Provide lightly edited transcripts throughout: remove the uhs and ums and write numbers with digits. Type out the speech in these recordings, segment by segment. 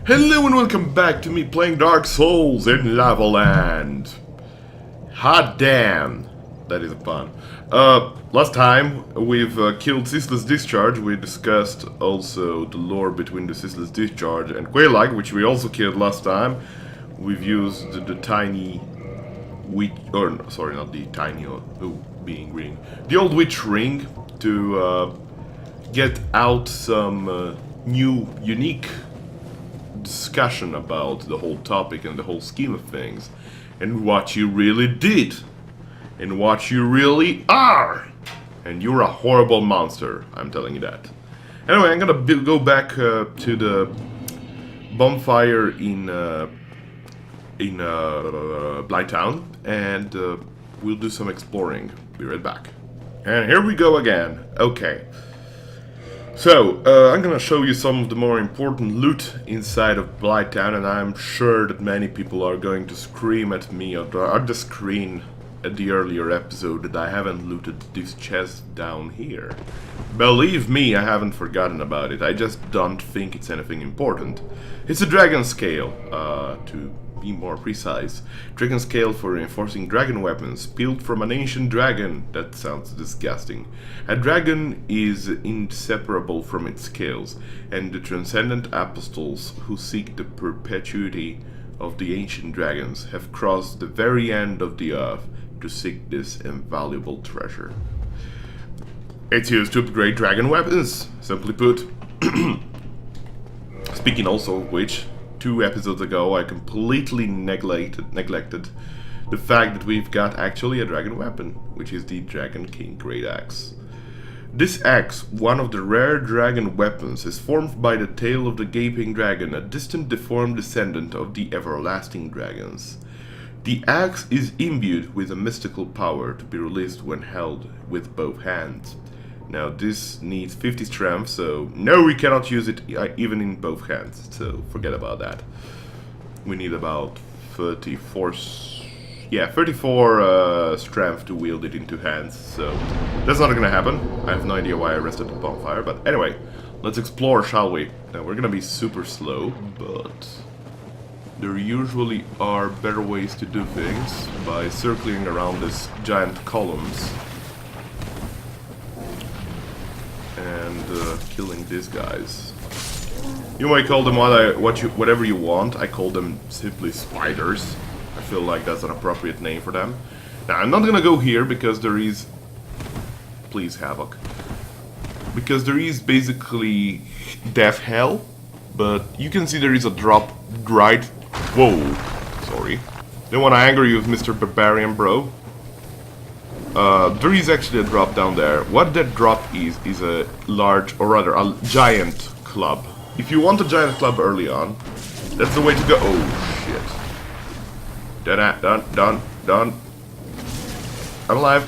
Hello and welcome back to me playing Dark Souls in Lava Land. Hot damn, that is a pun. Last time we've killed Ceaseless Discharge. We discussed also the lore between the Ceaseless Discharge and Quelaag, which we also killed last time. We've used the tiny witch, or sorry, not the tiny, being green, the old witch ring to get out some new, unique discussion about the whole topic and the whole scheme of things, and what you really did, and what you really are. And you're a horrible monster, I'm telling you that. Anyway, I'm gonna go back to the bonfire in Blighttown, and we'll do some exploring. Be right back. And here we go again. Okay. So, I'm gonna show you some of the more important loot inside of Blighttown, and I'm sure that many people are going to scream at me at the screen at the earlier episode that I haven't looted this chest down here. Believe me, I haven't forgotten about it, I just don't think it's anything important. It's a dragon scale, to be more precise. Dragon scale for reinforcing dragon weapons, built from an ancient dragon. That sounds disgusting. A dragon is inseparable from its scales, and the transcendent apostles who seek the perpetuity of the ancient dragons have crossed the very end of the earth to seek this invaluable treasure. It's used to upgrade dragon weapons, simply put. Speaking also of which, 2 episodes ago I completely neglected the fact that we've got actually a dragon weapon, which is the Dragon King Great Axe. This axe, one of the rare dragon weapons, is formed by the tail of the Gaping Dragon, a distant deformed descendant of the Everlasting Dragons. The axe is imbued with a mystical power to be released when held with both hands. Now this needs 50 strength, so no, we cannot use it even in both hands, so forget about that. We need about 34 strength to wield it in 2 hands, so that's not gonna happen. I have no idea why I rested the bonfire, but anyway, let's explore, shall we? Now we're gonna be super slow, but there usually are better ways to do things by circling around these giant columns and killing these guys. You might call them whatever you want. I call them simply spiders. I feel like that's an appropriate name for them. Now I'm not gonna go here because there is... Please, Havoc. Because there is basically death hell, but you can see there is a drop right... Whoa, sorry. Don't wanna anger you, Mr. Barbarian Bro. There is actually a drop down there. What that drop is a large, or rather a giant club. If you want a giant club early on, that's the way to go. Oh shit. Done. I'm alive.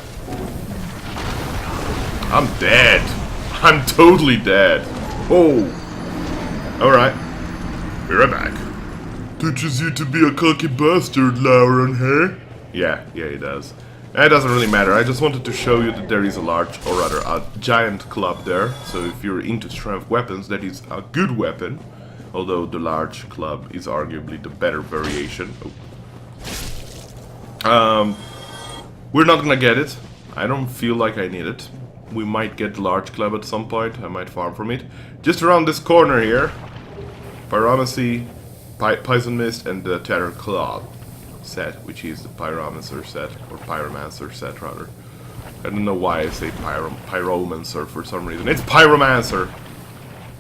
I'm dead. I'm totally dead. Oh. Alright. Be right back. Teaches you to be a cocky bastard, Lauron, huh? Yeah, he does. It doesn't really matter, I just wanted to show you that there is a large, or rather a giant club there, so if you're into strength weapons, that is a good weapon, although the large club is arguably the better variation. Oh. We're not gonna get it, I don't feel like I need it. We might get the large club at some point, I might farm from it. Just around this corner here, Pyromancy, Poison Mist, and the Terror Claw set, which is the Pyromancer set, or Pyromancer set rather. I don't know why I say Pyromancer for some reason. It's Pyromancer,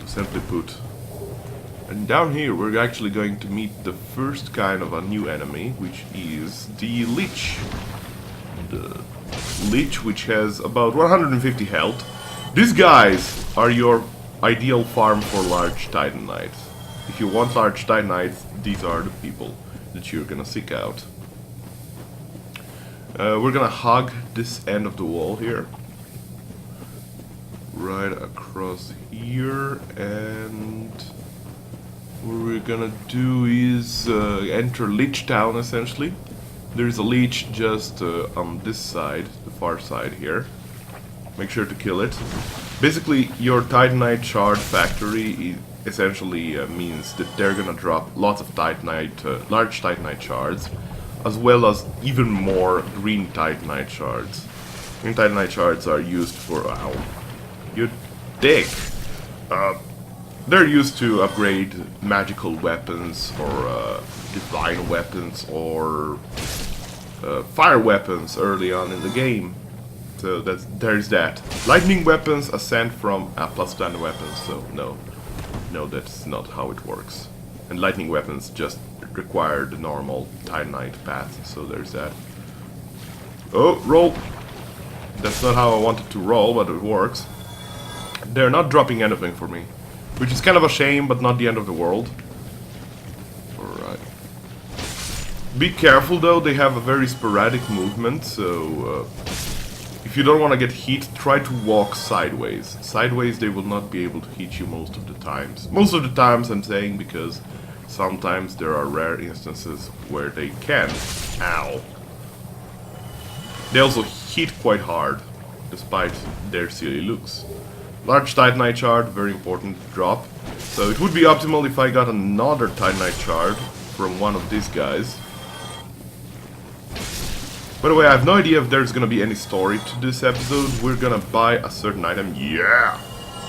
to simply put. And down here we're actually going to meet the first kind of a new enemy, which is the Lich. The Lich, which has about 150 health. These guys are your ideal farm for large Titanites. If you want large Titanites, these are the people that you're gonna seek out. We're gonna hug this end of the wall here, right across here, and what we're gonna do is enter Lich Town essentially. There's a Lich just on this side, the far side here. Make sure to kill it. Basically, your Titanite shard factory essentially means that they're gonna drop lots of Titanite, large Titanite shards, as well as even more green Titanite shards. Green Titanite shards are used for... Ow. You dick! They're used to upgrade magical weapons, or divine weapons, or fire weapons early on in the game. So there's that. Lightning weapons ascend from plus stun weapons, so no, that's not how it works. And lightning weapons just require the normal Titanite path, so there's that. Oh, roll! That's not how I wanted to roll, but it works. They're not dropping anything for me, which is kind of a shame, but not the end of the world. Alright. Be careful though, they have a very sporadic movement, so if you don't want to get hit, try to walk sideways. Sideways they will not be able to hit you most of the times. Most of the times I'm saying, because sometimes there are rare instances where they can. Ow. They also hit quite hard, despite their silly looks. Large Titanite shard, very important drop. So it would be optimal if I got another Titanite shard from one of these guys. By the way, I have no idea if there's gonna be any story to this episode. We're gonna buy a certain item. Yeah!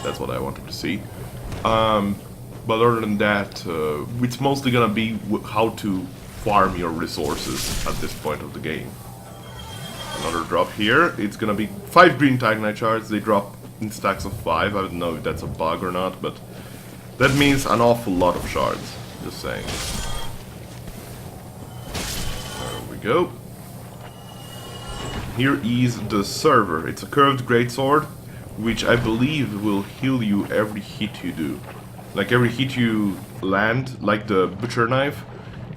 That's what I wanted to see. But other than that, it's mostly gonna be how to farm your resources at this point of the game. Another drop here. It's gonna be 5 green Titanite shards. They drop in stacks of 5. I don't know if that's a bug or not, but that means an awful lot of shards. Just saying. There we go. Here is the server. It's a curved greatsword, which I believe will heal you every hit you do. Like every hit you land, like the butcher knife,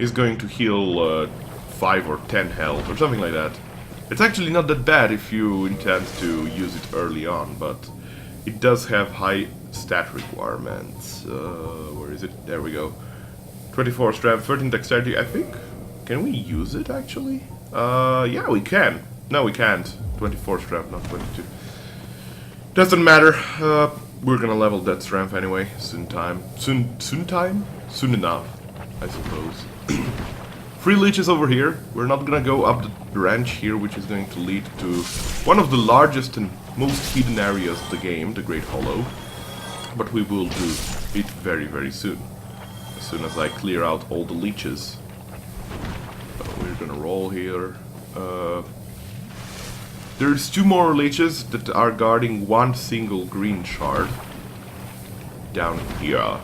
is going to heal 5 or 10 health or something like that. It's actually not that bad if you intend to use it early on, but it does have high stat requirements. Where is it? There we go. 24 strength, 13 dexterity, I think. Can we use it actually? Yeah, we can. No, we can't. 24 strength, not 22. Doesn't matter. We're gonna level that strength anyway. Soon time. Soon time? Soon enough, I suppose. 3 leeches over here. We're not gonna go up the branch here, which is going to lead to one of the largest and most hidden areas of the game, the Great Hollow. But we will do it very, very soon. As soon as I clear out all the leeches. So we're gonna roll here. There's 2 more leeches that are guarding one single green shard. Down here.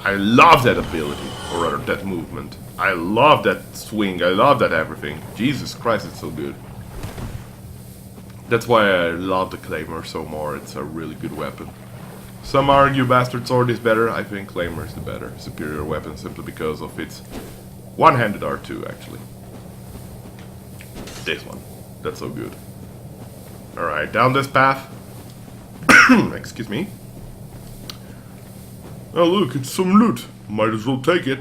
I love that ability, or rather that movement. I love that swing, I love that everything. Jesus Christ, it's so good. That's why I love the Claymore so more, it's a really good weapon. Some argue Bastard Sword is better, I think Claymore is the better, superior weapon simply because of its one-handed R2 actually. This one, that's so good. Alright, down this path. Excuse me. Oh look, it's some loot. Might as well take it.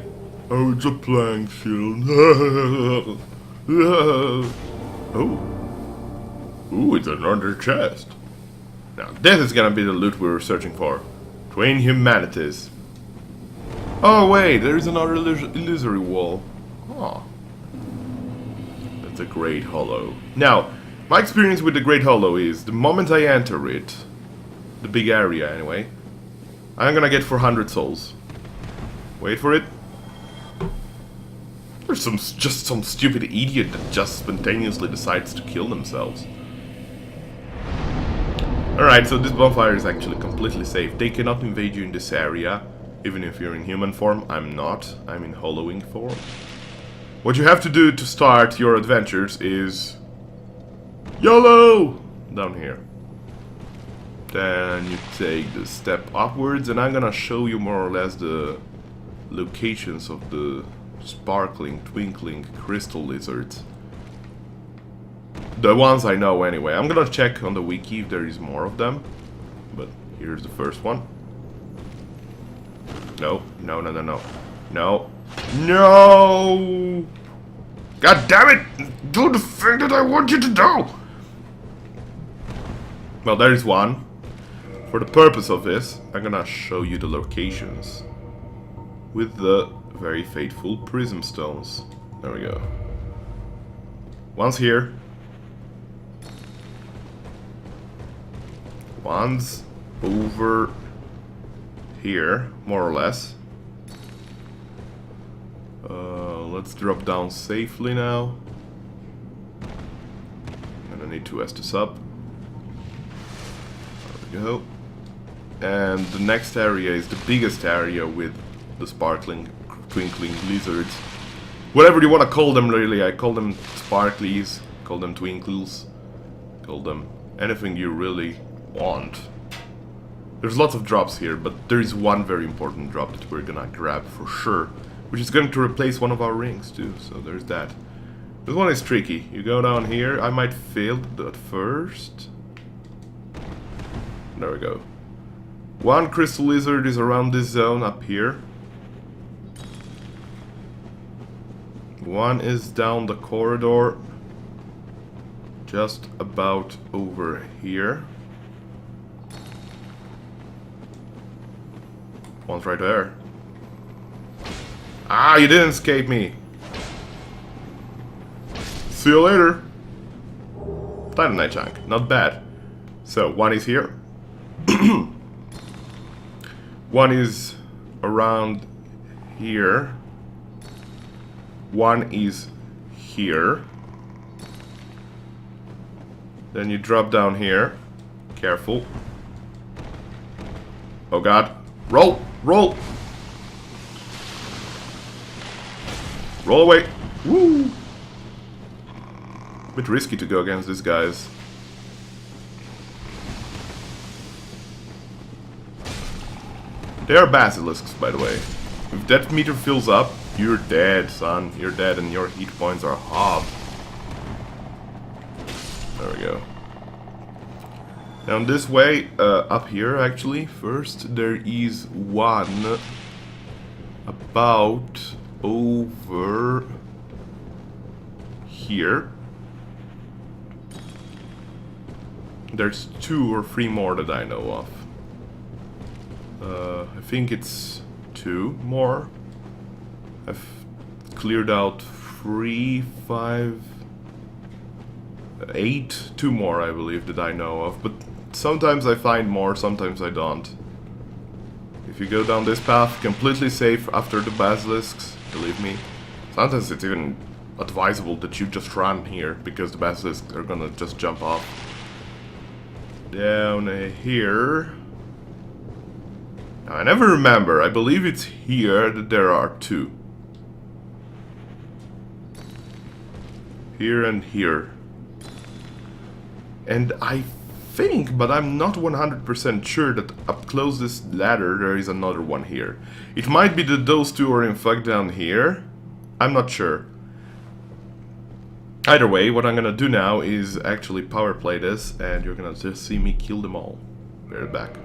Oh, it's a plank shield. Oh. Ooh, it's another chest. Now this is gonna be the loot we were searching for. Twin humanities. Oh wait, there's another illusory wall. Oh. That's a Great Hollow. Now, my experience with the Great Hollow is the moment I enter it, the big area anyway, I'm gonna get 400 souls. Wait for it. There's just some stupid idiot that just spontaneously decides to kill themselves. Alright, so this bonfire is actually completely safe. They cannot invade you in this area, even if you're in human form. I'm not. I'm in hollowing form. What you have to do to start your adventures is... YOLO! Down here. Then you take the step upwards, and I'm gonna show you more or less the locations of the sparkling, twinkling crystal lizards. The ones I know anyway. I'm gonna check on the wiki if there is more of them. But here's the first one. No, no, no, no, no. No. No! God damn it! Do the thing that I want you to do! Well, there is one. For the purpose of this, I'm gonna show you the locations with the very faithful prism stones. There we go. One's here. One's over here, more or less. Let's drop down safely now. I'm gonna need to S this up. There we go. And the next area is the biggest area with the sparkling, twinkling lizards. Whatever you want to call them, really. I call them sparklies, call them twinkles, call them anything you really want. There's lots of drops here, but there is one very important drop that we're gonna grab for sure, which is going to replace one of our rings too, so there's that. This one is tricky. You go down here, I might fail at first. There we go. One crystal lizard is around this zone up here. One is down the corridor, just about over here. One's right there. Ah, you didn't escape me. See you later. Titanite chunk, not bad. So, one is here. One is around here. One is here. Then you drop down here. Careful. Oh god. Roll! Roll! Roll away! Woo! Bit risky to go against these guys. They are basilisks, by the way. If that meter fills up, you're dead, son. You're dead and your heat points are halved. There we go. Down this way, up here actually, first there is one about over here. There's 2 or 3 more that I know of. I think it's 2 more. I've cleared out 3, 5, 8, 2 more I believe that I know of, but sometimes I find more, sometimes I don't. If you go down this path, completely safe after the basilisks, believe me. Sometimes it's even advisable that you just run here, because the basilisks are gonna just jump off. Down here... Now, I never remember, I believe it's here that there are 2. Here and here. And I think, but I'm not 100% sure, that up close this ladder there is another one here. It might be that those 2 are in fact down here. I'm not sure. Either way, what I'm gonna do now is actually power play this, and you're gonna just see me kill them all. Be right back.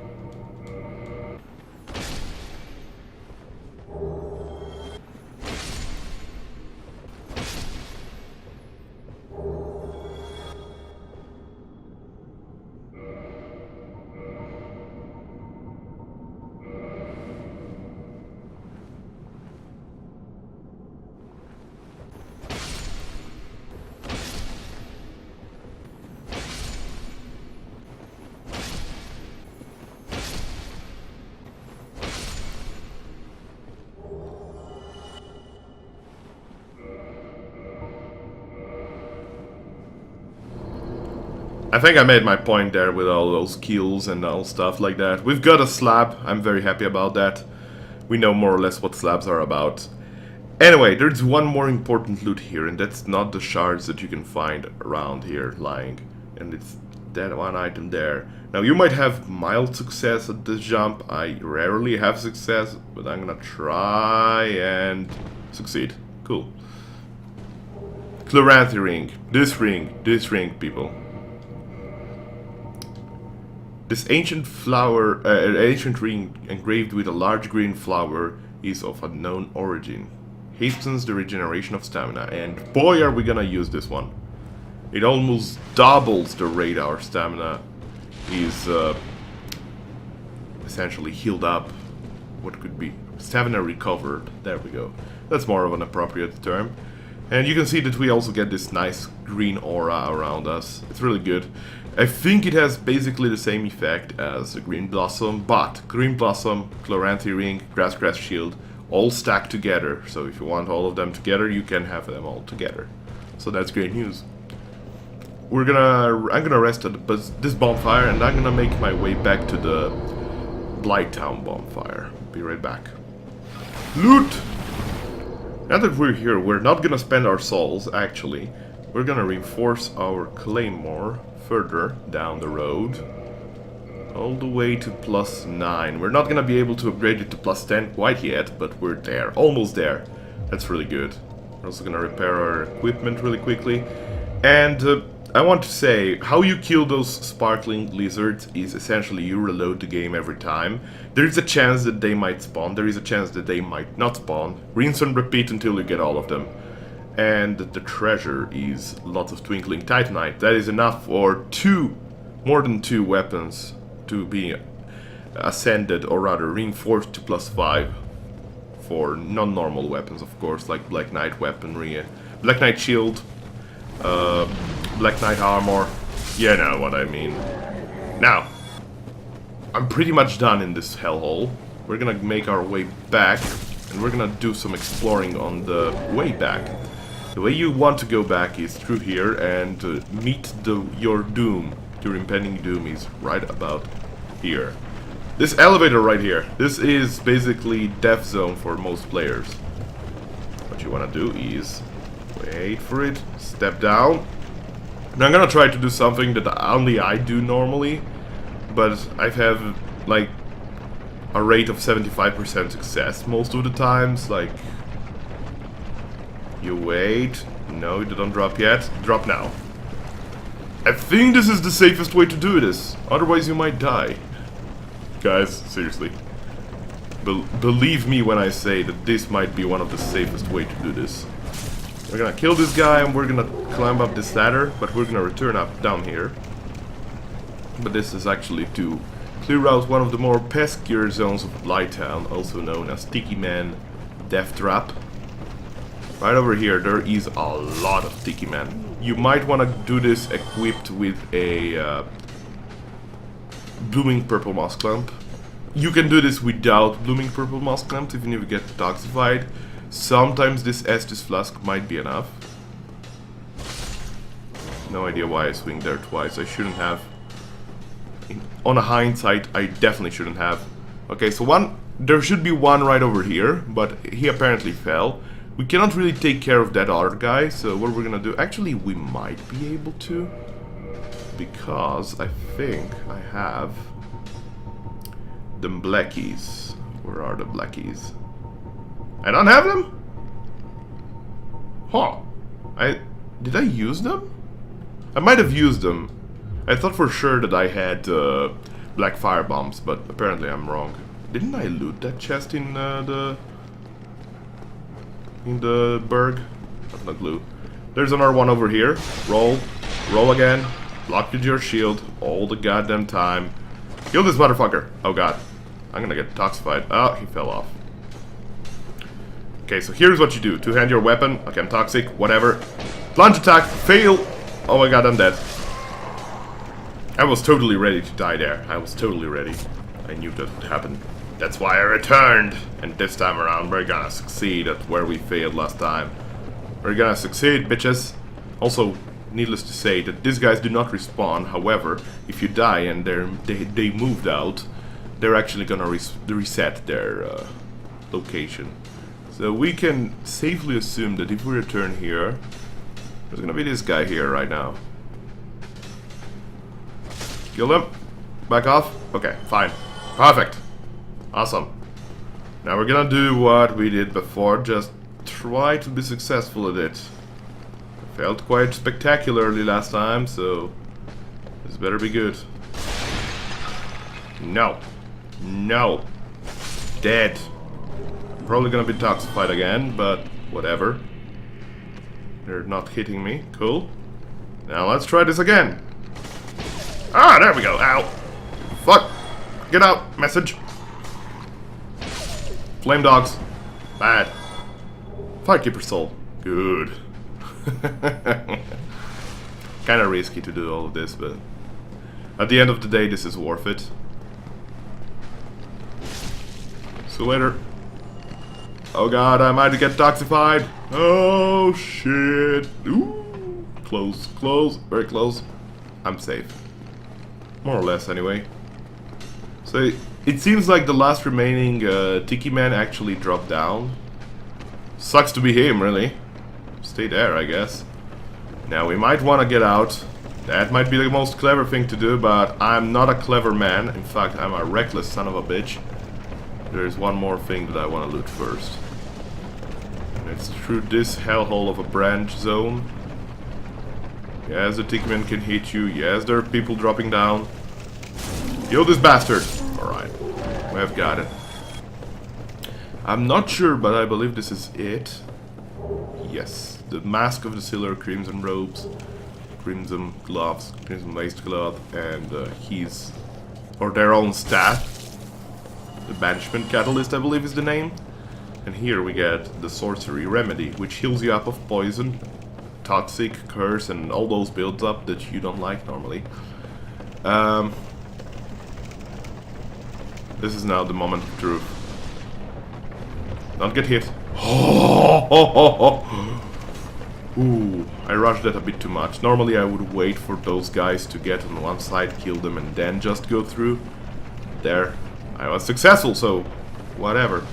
I think I made my point there with all those kills and all stuff like that. We've got a slab, I'm very happy about that. We know more or less what slabs are about. Anyway, there's one more important loot here, and that's not the shards that you can find around here lying. And it's that one item there. Now you might have mild success at this jump, I rarely have success, but I'm gonna try and succeed. Cool. Chloranthy ring, this ring, people. This ancient flower, ancient ring engraved with a large green flower is of unknown origin. Hastens the regeneration of stamina, and boy are we gonna use this one. It almost doubles the rate our stamina is essentially healed up. What could be stamina recovered. There we go. That's more of an appropriate term. And you can see that we also get this nice green aura around us. It's really good. I think it has basically the same effect as the Green Blossom, but Green Blossom, Chloranthy Ring, Grass Shield, all stacked together. So if you want all of them together, you can have them all together. So that's great news. I'm gonna rest at this bonfire, and I'm gonna make my way back to the Blighttown bonfire. Be right back. Loot! Now that we're here, we're not gonna spend our souls, actually. We're gonna reinforce our claymore further down the road. All the way to +9. We're not gonna be able to upgrade it to +10 quite yet, but we're there. Almost there. That's really good. We're also gonna repair our equipment really quickly. And I want to say, how you kill those sparkling lizards is essentially you reload the game every time. There is a chance that they might spawn, there is a chance that they might not spawn. Rinse and repeat until you get all of them. And the treasure is lots of twinkling titanite. That is enough for more than two weapons to be ascended, or rather reinforced to +5 for non-normal weapons, of course, like Black Knight weaponry, Black Knight shield, Black Knight armor. You know what I mean. Now, I'm pretty much done in this hellhole. We're gonna make our way back, and we're gonna do some exploring on the way back. The way you want to go back is through here and meet your doom. Your impending doom is right about here. This elevator right here. This is basically death zone for most players. What you want to do is wait for it, step down. Now I'm gonna try to do something that only I do normally, but I have like a rate of 75% success most of the times. Like, you wait. No, you don't drop yet. Drop now. I think this is the safest way to do this. Otherwise you might die. Guys, seriously. Believe me when I say that this might be one of the safest way to do this. We're gonna kill this guy and we're gonna climb up this ladder, but we're gonna return down here. But this is actually to clear out one of the more peskier zones of Blighttown, also known as Tiki Man Death Trap. Right over here, there is a lot of Tiki Man. You might want to do this equipped with a Blooming Purple Moss Clump. You can do this without Blooming Purple Moss Clump, even if you get toxified. Sometimes this Estus Flask might be enough. No idea why I swing there twice. I shouldn't have. On a hindsight, I definitely shouldn't have. Okay, so there should be one right over here, but he apparently fell. We cannot really take care of that other guy, so what we're gonna do... Actually, we might be able to, because I think I have the blackies. Where are the blackies? I don't have them? Huh. Did I use them? I might have used them. I thought for sure that I had black fire bombs, but apparently I'm wrong. Didn't I loot that chest in the berg? That's not glue. There's another one over here. Roll. Roll again. Block with your shield all the goddamn time. Kill this motherfucker. Oh god. I'm gonna get toxified. Oh, he fell off. Okay, so here's what you do. Two-hand your weapon. Okay, I'm toxic. Whatever. Plunge attack. Fail. Oh my god, I'm dead. I was totally ready to die there. I was totally ready. I knew that would happen. That's why I returned. And this time around, we're gonna succeed at where we failed last time. We're gonna succeed, bitches. Also, needless to say that these guys do not respawn. However, if you die and they moved out, they're actually gonna reset their location. So we can safely assume that if we return here, there's gonna be this guy here right now. Kill him. Back off. Okay, fine. Perfect. Awesome. Now we're gonna do what we did before, just try to be successful at it. I failed quite spectacularly last time, so this better be good. No. No. Dead. Probably gonna be toxified again, but whatever. They're not hitting me. Cool. Now let's try this again. Ah, there we go. Ow. Fuck. Get out. Message. Flame dogs. Bad. Firekeeper soul. Good. Kinda risky to do all of this, but at the end of the day, this is worth it. See you later. Oh god, I might get toxified. Oh shit. Ooh. Close, close, very close. I'm safe. More or less, anyway. So, it seems like the last remaining Tiki Man actually dropped down. Sucks to be him, really. Stay there, I guess. Now, we might want to get out. That might be the most clever thing to do, but I'm not a clever man. In fact, I'm a reckless son of a bitch. There's one more thing that I want to loot first. And it's through this hellhole of a branch zone. Yes, the Tiki Man can hit you. Yes, there are people dropping down. Kill this bastard! Alright, we have got it. I'm not sure, but I believe this is it. Yes, the Mask of the Silver Crimson Robes, Crimson Gloves, Crimson Waistcloth, and his, or their own staff. The Banishment Catalyst, I believe is the name. And here we get the Sorcery Remedy, which heals you up of poison, toxic, curse, and all those builds up that you don't like normally. This is now the moment of truth. Don't get hit. Ooh, I rushed that a bit too much. Normally I would wait for those guys to get on one side, kill them, and then just go through. There, I was successful, so whatever.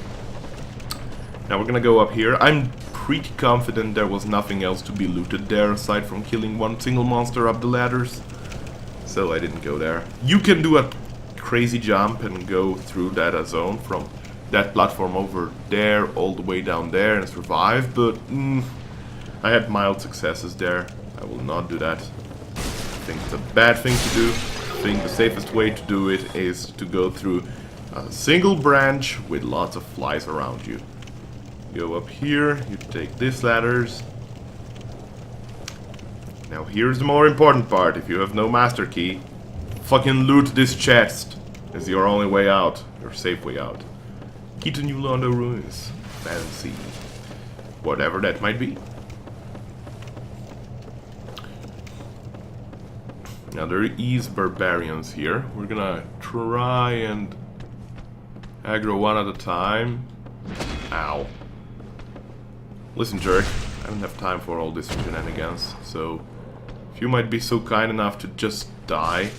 Now we're gonna go up here. I'm pretty confident there was nothing else to be looted there aside from killing one single monster up the ladders. So I didn't go there. You can do a crazy jump and go through that zone from that platform over there all the way down there and survive, but I had mild successes there. I will not do that. I think it's a bad thing to do. I think the safest way to do it is to go through a single branch with lots of flies around you. Go up here, you take these ladders. Now here's the more important part. If you have no master key, fucking loot this chest. It's your only way out. Your safe way out. Key to New Londo Ruins. Fancy. Whatever that might be. Now there is barbarians here. We're gonna try and aggro one at a time. Ow. Listen, jerk. I don't have time for all this shenanigans, so if you might be so kind enough to just die.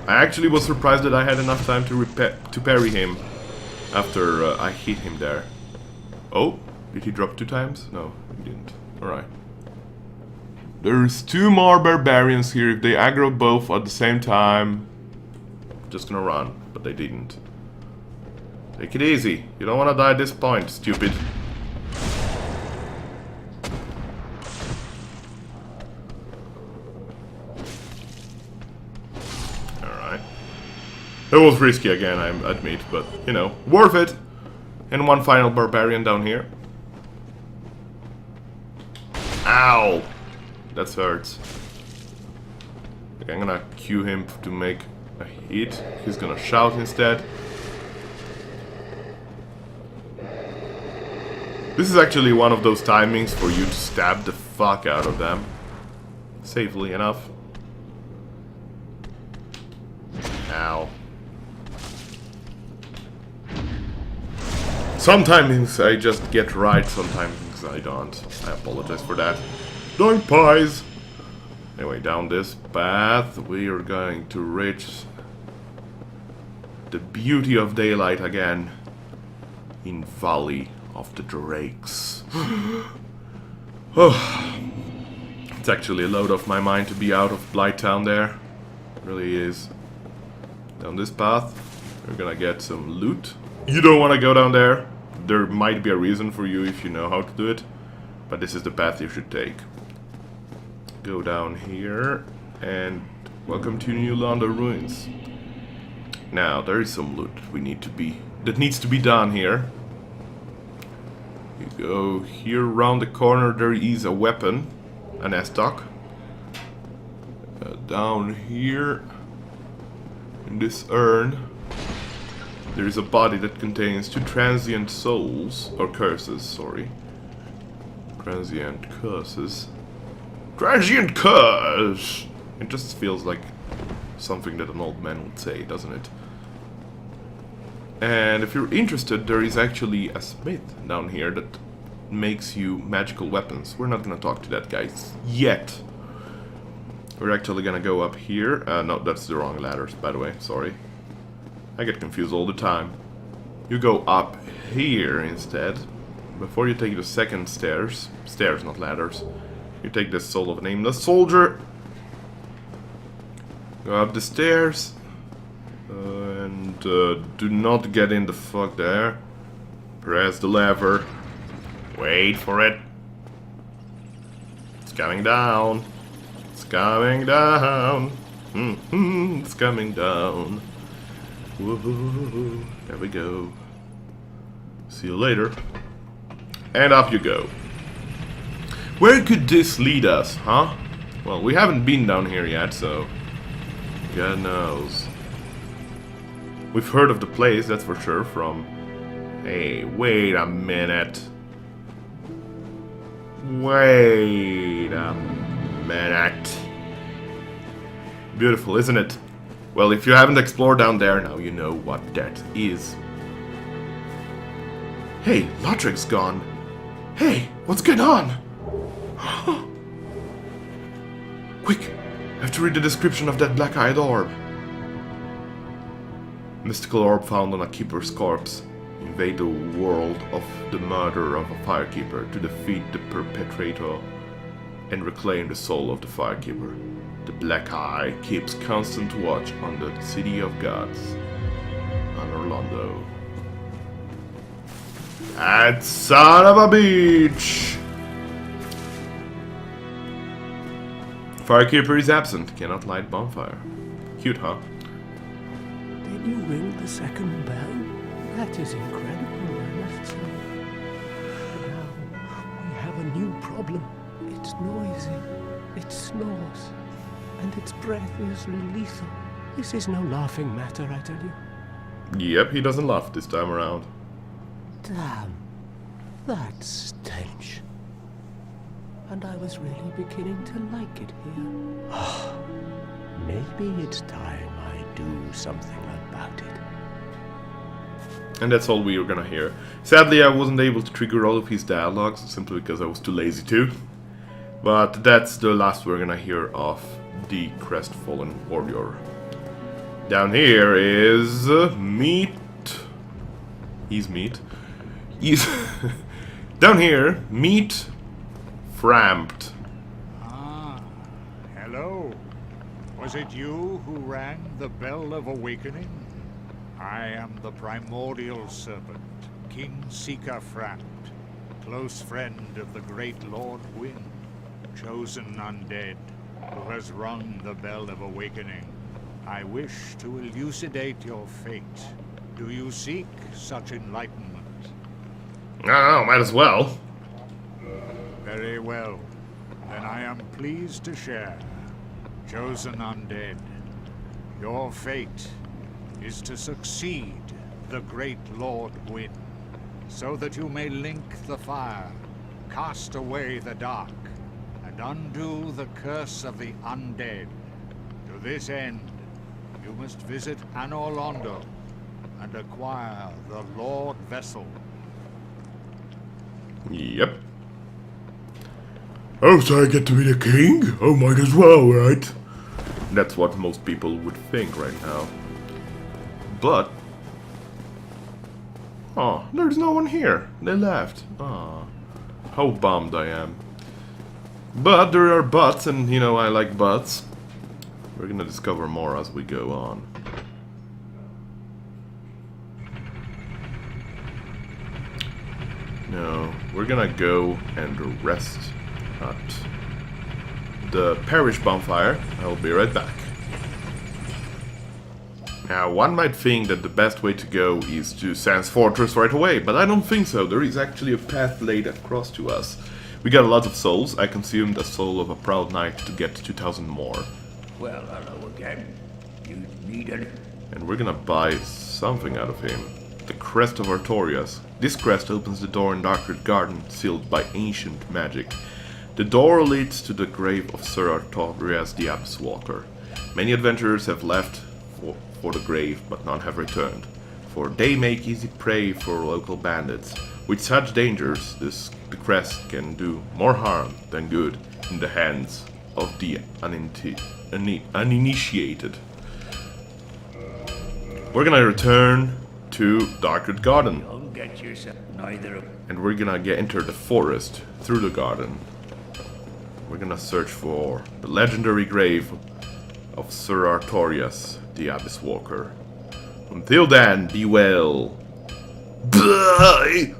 I actually was surprised that I had enough time to parry him after I hit him there. Oh, did he drop 2 times? No, he didn't. Alright. There's 2 more barbarians here. If they aggro both at the same time, I'm just gonna run, but they didn't. Take it easy. You don't want to die at this point, stupid. Alright. It was risky again, I admit, but, you know, worth it. And one final barbarian down here. Ow! That hurts. Okay, I'm gonna cue him to make a hit. He's gonna shout instead. This is actually one of those timings for you to stab the fuck out of them. Safely enough. Ow. Sometimes I just get right, sometimes I don't. I apologize for that. Doing pies! Anyway, down this path we are going to reach the beauty of daylight again in Valley of the Drakes. Oh, it's actually a load off my mind to be out of Blighttown there. It really is. Down this path, we're gonna get some loot. You don't want to go down there. There might be a reason for you if you know how to do it, but this is the path you should take. Go down here, and welcome to New Londo Ruins. Now, there is some loot that needs to be done here. You go here around the corner, there is a weapon, an S-Stock. Down here, in this urn, There is a body that contains 2 transient souls, or curses, sorry. Transient curses. Transient curse! It just feels like something that an old man would say, doesn't it? And if you're interested, there is actually a smith down here that makes you magical weapons. We're not gonna talk to that guy yet. We're actually gonna go up here. No, that's the wrong ladders, by the way, sorry. I get confused all the time. You go up here instead. Before you take the second stairs. Stairs, not ladders. You take the soul of a nameless soldier. Go up the stairs. And do not get in the fuck there. Press the lever. Wait for it. It's coming down. It's coming down. It's coming down. Whoa, there we go. See you later. And up you go. Where could this lead us, huh? Well, we haven't been down here yet, so God knows. We've heard of the place, that's for sure, from... Hey, wait a minute. Wait a minute. Beautiful, isn't it? Well, if you haven't explored down there, now you know what that is. Hey, Lauron's gone. Hey, what's going on? Quick, I have to read the description of that black-eyed orb. Mystical orb found on a keeper's corpse. Invade the world of the murder of a firekeeper to defeat the perpetrator and reclaim the soul of the firekeeper. The Black Eye keeps constant watch on the city of gods, on Orlando. That son of a bitch! Firekeeper is absent, cannot light bonfire. Cute, huh? Did you ring the second bell? That is incredible, I must say. Now we have a new problem. It's noisy, it snores, and its breath is lethal. This is no laughing matter, I tell you. Yep, he doesn't laugh this time around. Damn, that stench. And I was really beginning to like it here. Maybe it's time I do something about it. And that's all we were gonna hear. Sadly, I wasn't able to trigger all of his dialogues, simply because I was too lazy to. But that's the last we're gonna hear of the crestfallen warrior. Down here is meat. He's meat. He's down here, meat framped. Ah, hello. Was it you who rang the bell of awakening? I am the primordial serpent, King Seeker Framped, close friend of the great Lord Gwyn, chosen undead, who has rung the bell of awakening. I wish to elucidate your fate. Do you seek such enlightenment? Oh, might as well. Very well. Then I am pleased to share. Chosen undead, your fate is to succeed the great Lord Gwyn, so that you may link the fire, cast away the dark, and undo the curse of the undead. To this end, you must visit Orlando and acquire the Lord Vessel. Yep. Oh, so I get to be the king? Oh, might as well, right? That's what most people would think right now. But... oh, there's no one here. They left. Oh, how bummed I am. But there are buts, and you know I like buts. We're gonna discover more as we go on. No, we're gonna go and rest at the parish bonfire. I'll be right back. Now, one might think that the best way to go is to Sans Fortress right away, but I don't think so. There is actually a path laid across to us. We got a lot of souls. I consumed a soul of a proud knight to get 2,000 more. Well, hello again. You needed? And we're gonna buy something out of him. The Crest of Artorias. This crest opens the door in Darkwood Garden, sealed by ancient magic. The door leads to the grave of Sir Artorias the Abyss Walker. Many adventurers have left for the grave, but none have returned, for they make easy prey for local bandits. With such dangers, the crest can do more harm than good in the hands of the uninitiated. We're gonna return to Darkwood Garden. Don't get yourself neither of And we're gonna enter the forest through the garden. We're gonna search for the legendary grave of Sir Artorias, the Abyss Walker. Until then, be well. Bye!